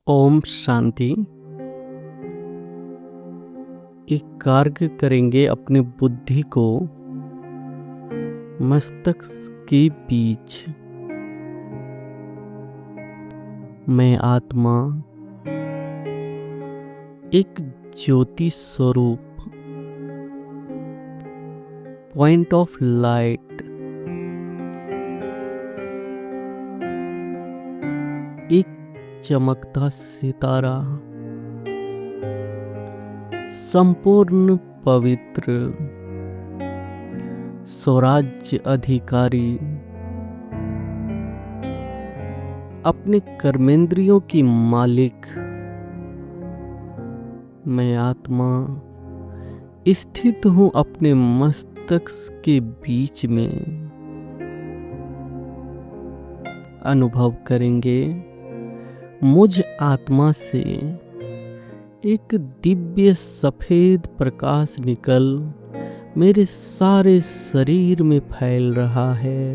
ओम शांति। एक कार्य करेंगे अपने बुद्धि को मस्तक के बीच। मैं आत्मा एक ज्योति स्वरूप पॉइंट ऑफ लाइट, एक चमकता सितारा, संपूर्ण पवित्र स्वराज्य अधिकारी, अपने कर्मेंद्रियों की मालिक। मैं आत्मा स्थित हूँ अपने मस्तक के बीच में। अनुभव करेंगे मुझ आत्मा से एक दिव्य सफेद प्रकाश निकल मेरे सारे शरीर में फैल रहा है।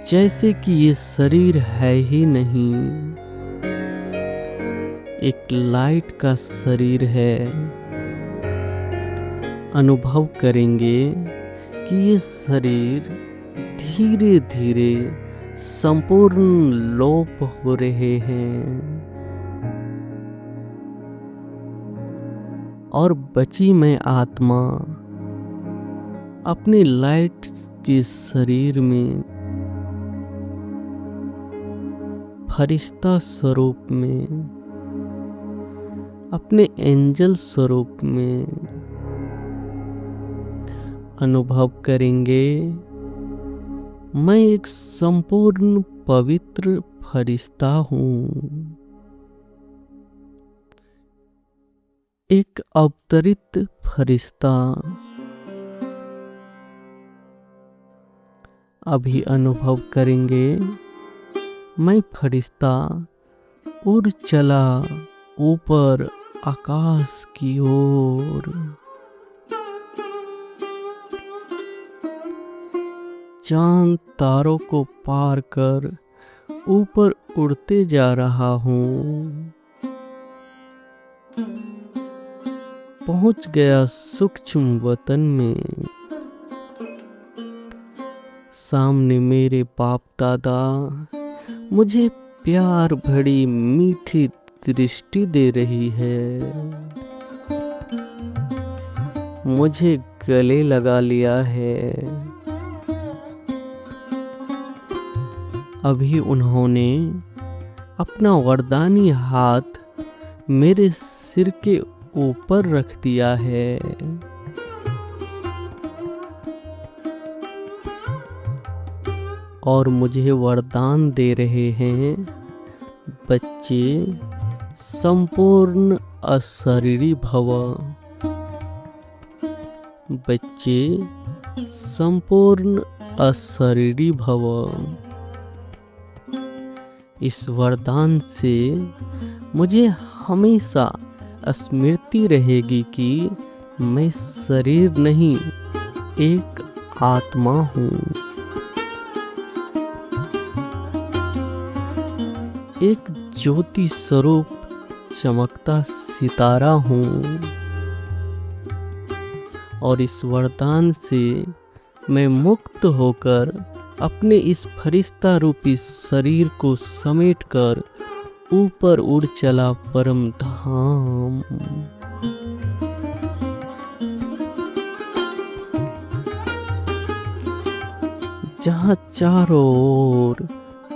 जैसे कि ये शरीर है ही नहीं, एक लाइट का शरीर है। अनुभव करेंगे कि ये शरीर धीरे धीरे संपूर्ण लोप हो रहे हैं और बची मैं आत्मा अपने लाइट के शरीर में फरिश्ता स्वरूप में, अपने एंजल स्वरूप में। अनुभव करेंगे मैं एक संपूर्ण पवित्र फरिश्ता हूँ, एक अवतरित फरिश्ता। अभी अनुभव करेंगे मैं फरिश्ता उड़ चला ऊपर आकाश की ओर। चांद तारों को पार कर ऊपर उड़ते जा रहा हूँ। पहुंच गया सूक्ष्म वतन में। सामने मेरे बाप दादा मुझे प्यार भरी मीठी दृष्टि दे रही है। मुझे गले लगा लिया है। अभी उन्होंने अपना वरदानी हाथ मेरे सिर के ऊपर रख दिया है। और मुझे वरदान दे रहे हैं, बच्चे संपूर्ण अशरीरी भव। बच्चे संपूर्ण अशरीरी भव। इस वरदान से मुझे हमेशा स्मृति रहेगी कि मैं शरीर नहीं, एक आत्मा हूँ, एक ज्योति स्वरूप चमकता सितारा हूँ। और इस वरदान से मैं मुक्त होकर अपने इस फरिश्ता रूपी शरीर को समेटकर ऊपर उड़ चला परम धाम। जहाँ चारों ओर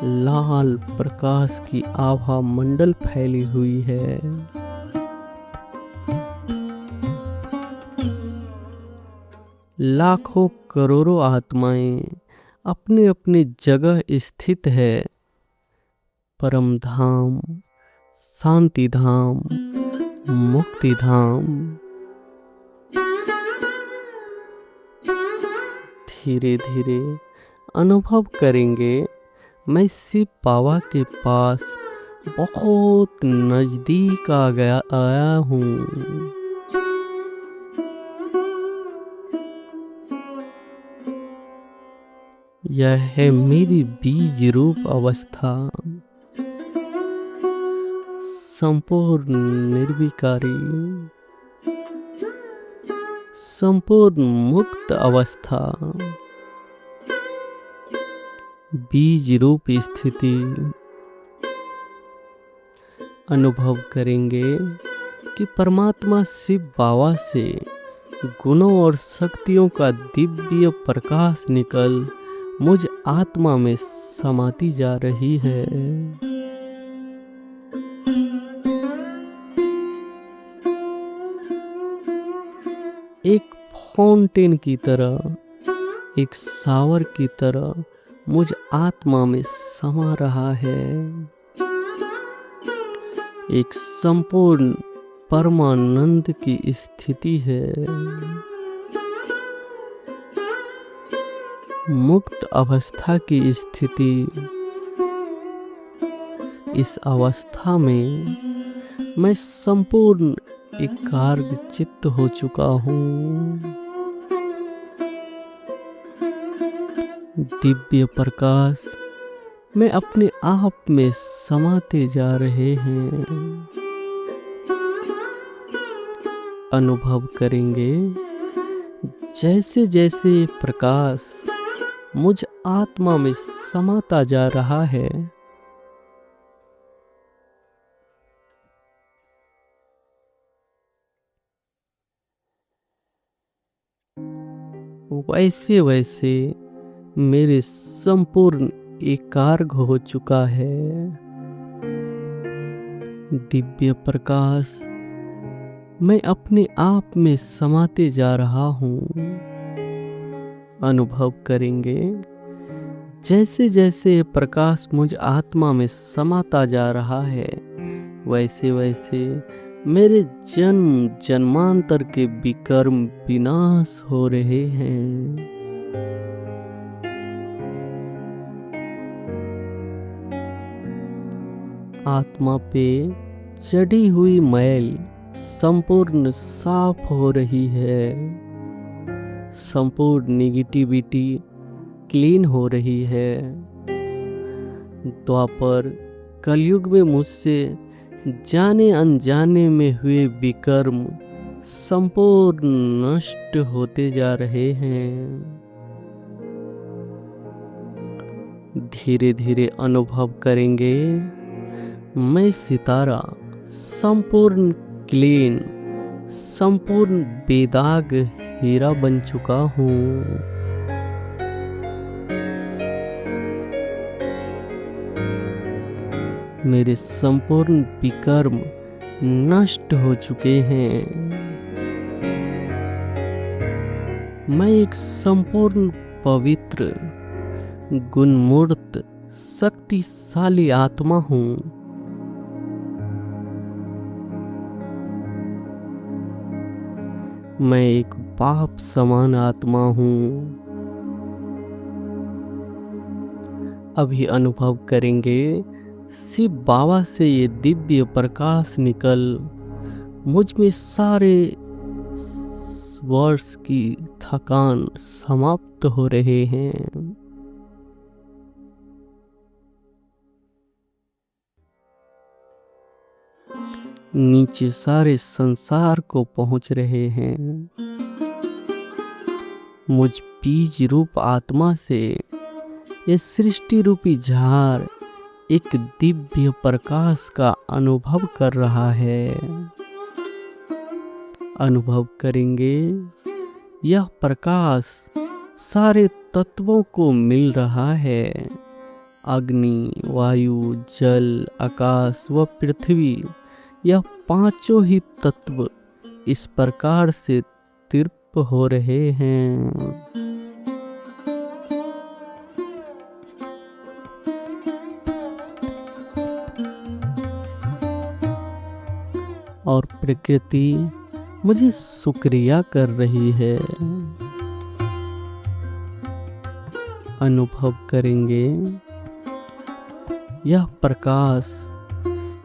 लाल प्रकाश की आभा मंडल फैली हुई है। लाखों करोड़ों आत्माएं अपने अपने जगह स्थित है। परम धाम, शांति धाम, मुक्ति धाम। धीरे धीरे अनुभव करेंगे मैं शिव बाबा के पास बहुत नजदीक आया हूँ। यह है मेरी बीज रूप अवस्था, संपूर्ण निर्विकारी, संपूर्ण मुक्त अवस्था, बीज रूप स्थिति। अनुभव करेंगे कि परमात्मा शिव बाबा से गुणों और शक्तियों का दिव्य प्रकाश निकल मुझ आत्मा में समाती जा रही है। एक फाउंटेन की तरह, एक शावर की तरह मुझ आत्मा में समा रहा है। एक संपूर्ण परमानंद की स्थिति है। मुक्त अवस्था की स्थिति। इस अवस्था में मैं संपूर्ण एकाग्र चित्त हो चुका हूँ। दिव्य प्रकाश में अपने आप में समाते जा रहे हैं। अनुभव करेंगे जैसे जैसे प्रकाश मुझ आत्मा में समाता जा रहा है, वैसे वैसे मेरे संपूर्ण एकाग्र हो चुका है। दिव्य प्रकाश मैं अपने आप में समाते जा रहा हूँ। अनुभव करेंगे जैसे जैसे प्रकाश मुझ आत्मा में समाता जा रहा है, वैसे वैसे मेरे जन्म जन्मांतर के विकर्म विनाश हो रहे हैं। आत्मा पे चढ़ी हुई मैल संपूर्ण साफ हो रही है। संपूर्ण नेगेटिविटी क्लीन हो रही है। द्वापर कलयुग में मुझसे जाने अनजाने में हुए विकर्म संपूर्ण नष्ट होते जा रहे हैं। धीरे धीरे अनुभव करेंगे मैं सितारा संपूर्ण क्लीन, संपूर्ण बेदाग हीरा बन चुका हूँ। मेरे संपूर्ण विकर्म नष्ट हो चुके हैं। मैं एक संपूर्ण पवित्र गुणमूर्त शक्तिशाली आत्मा हूँ। मैं एक बाप समान आत्मा हूँ। अभी अनुभव करेंगे शिव बाबा से ये दिव्य प्रकाश निकल मुझ में सारे वर्ष की थकान समाप्त हो रहे हैं। नीचे सारे संसार को पहुंच रहे हैं। मुझ बीज रूप आत्मा से ये सृष्टि रूपी झार एक दिव्य प्रकाश का अनुभव कर रहा है। अनुभव करेंगे यह प्रकाश सारे तत्वों को मिल रहा है। अग्नि, वायु, जल, आकाश व पृथ्वी, यह पांचों ही तत्व इस प्रकार से तृप्त हो रहे हैं। और प्रकृति मुझे शुक्रिया कर रही है। अनुभव करेंगे यह प्रकाश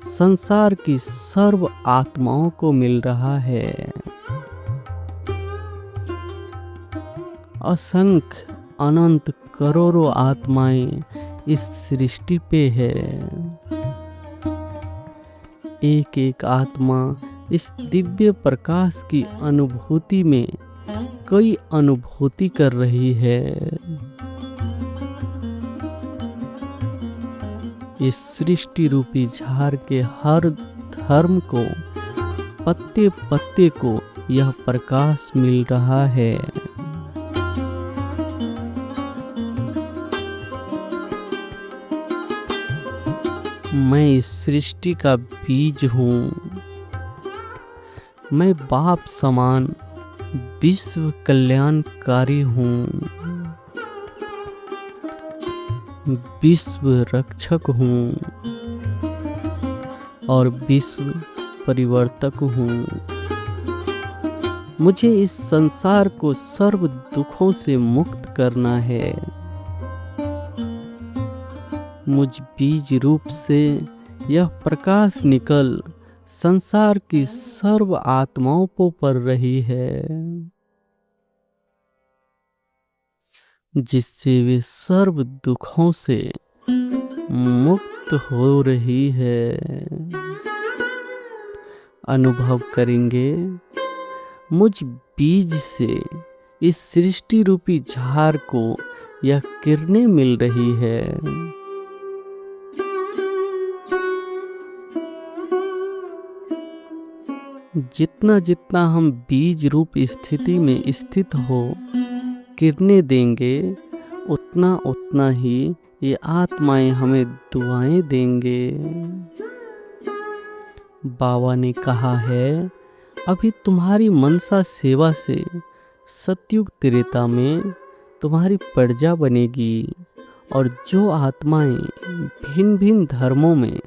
संसार की सर्व आत्माओं को मिल रहा है। असंख्य अनंत करोड़ों आत्माएं इस सृष्टि पे है। एक एक आत्मा इस दिव्य प्रकाश की अनुभूति में कई अनुभूति कर रही है। इस सृष्टि रूपी झाड़ के हर धर्म को, पत्ते पत्ते को यह प्रकाश मिल रहा है। मैं इस सृष्टि का बीज हूँ। मैं बाप समान विश्व कल्याणकारी हूँ, विश्व रक्षक हूँ और विश्व परिवर्तक हूँ। मुझे इस संसार को सर्व दुखों से मुक्त करना है। मुझ बीज रूप से यह प्रकाश निकल संसार की सर्व आत्माओं पर पड़ रही है, जिससे वे सर्व दुखों से मुक्त हो रही है। अनुभव करेंगे, मुझ बीज से इस सृष्टि रूपी झाड़ को यह किरणें मिल रही है। जितना जितना हम बीज रूप स्थिति में स्थित हो किरणें देंगे, उतना उतना ही ये आत्माएं हमें दुआएं देंगे। बाबा ने कहा है, अभी तुम्हारी मनसा सेवा से सतयुग त्रेता में तुम्हारी प्रजा बनेगी, और जो आत्माएं भिन्न भिन्न धर्मों में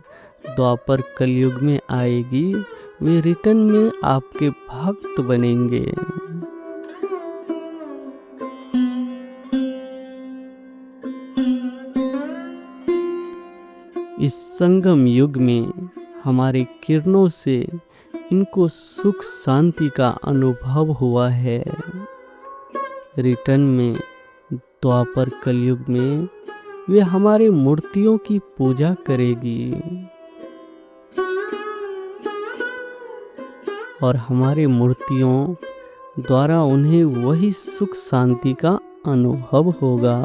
द्वापर कलयुग में आएगी, वे रिटर्न में आपके भक्त बनेंगे। इस संगम युग में हमारी किरणों से इनको सुख शांति का अनुभव हुआ है। रिटर्न में द्वापर कलयुग में वे हमारे मूर्तियों की पूजा करेगी और हमारे मूर्तियों द्वारा उन्हें वही सुख शांति का अनुभव होगा।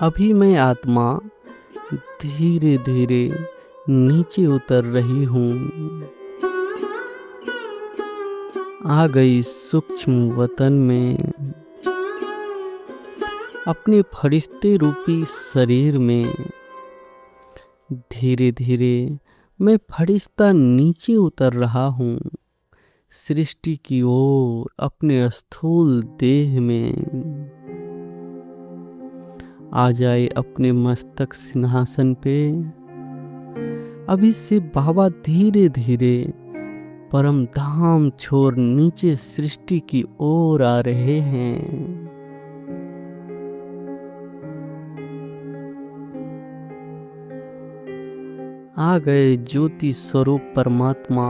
अभी मैं आत्मा धीरे धीरे नीचे उतर रही हूँ। आ गई सूक्ष्म वतन में, अपने फरिश्ते रूपी शरीर में। धीरे धीरे मैं फरिश्ता नीचे उतर रहा हूँ, सृष्टि की ओर अपने स्थूल देह में। आ जाए अपने मस्तक सिंहासन पे। अभी से बाबा धीरे धीरे परम धाम छोड़ नीचे सृष्टि की ओर आ रहे हैं। आ गए ज्योति स्वरूप परमात्मा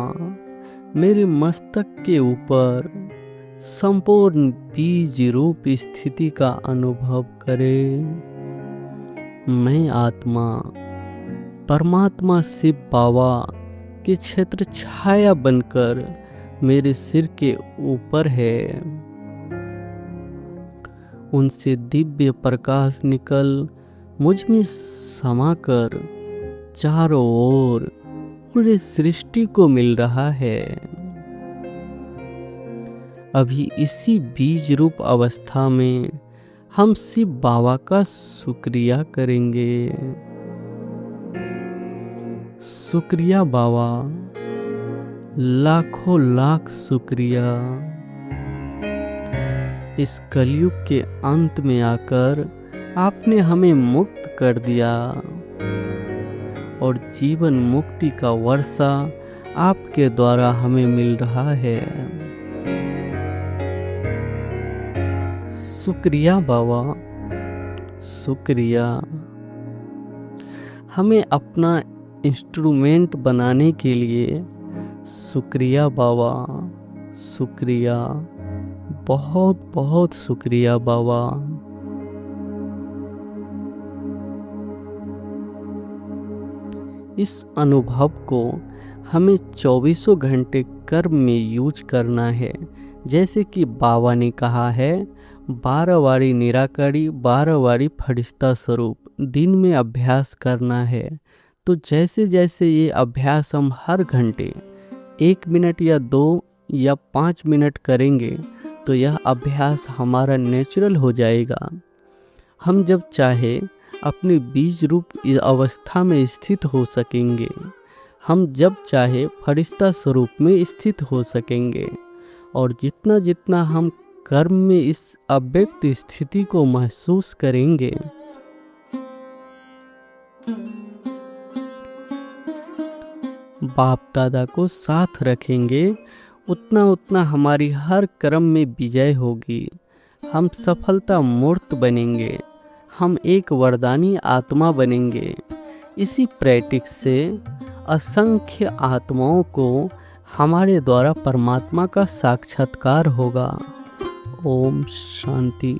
मेरे मस्तक के ऊपर। संपूर्ण बीज रूप स्थिति का अनुभव करे। मैं आत्मा परमात्मा शिव बाबा के क्षेत्र छाया बनकर मेरे सिर के ऊपर है। उनसे दिव्य प्रकाश निकल मुझ में समाकर चारों ओर पूरे सृष्टि को मिल रहा है। अभी इसी बीज रूप अवस्था में हम शिव बाबा का शुक्रिया करेंगे। शुक्रिया बाबा, लाखों लाख शुक्रिया। इस कलयुग के अंत में आकर आपने हमें मुक्त कर दिया और जीवन मुक्ति का वर्षा आपके द्वारा हमें मिल रहा है। शुक्रिया बाबा, शुक्रिया। हमें अपना इंस्ट्रूमेंट बनाने के लिए शुक्रिया बाबा, शुक्रिया, बहुत बहुत शुक्रिया बाबा। इस अनुभव को हमें चौबीसों घंटे कर्म में यूज करना है। जैसे कि बाबा ने कहा है, 12 वारी निराकारी 12 वारी फरिश्ता स्वरूप दिन में अभ्यास करना है। तो जैसे जैसे ये अभ्यास हम हर घंटे 1 मिनट या 2 या 5 मिनट करेंगे तो यह अभ्यास हमारा नेचुरल हो जाएगा। हम जब चाहे अपनी बीज रूप अवस्था में स्थित हो सकेंगे। हम जब चाहे फरिश्ता स्वरूप में स्थित हो सकेंगे। और जितना जितना हम कर्म में इस अव्यक्त स्थिति को महसूस करेंगे, बाप दादा को साथ रखेंगे, उतना उतना हमारी हर कर्म में विजय होगी। हम सफलता मूर्त बनेंगे। हम एक वरदानी आत्मा बनेंगे। इसी प्रैक्टिस से असंख्य आत्माओं को हमारे द्वारा परमात्मा का साक्षात्कार होगा। ओम शांति।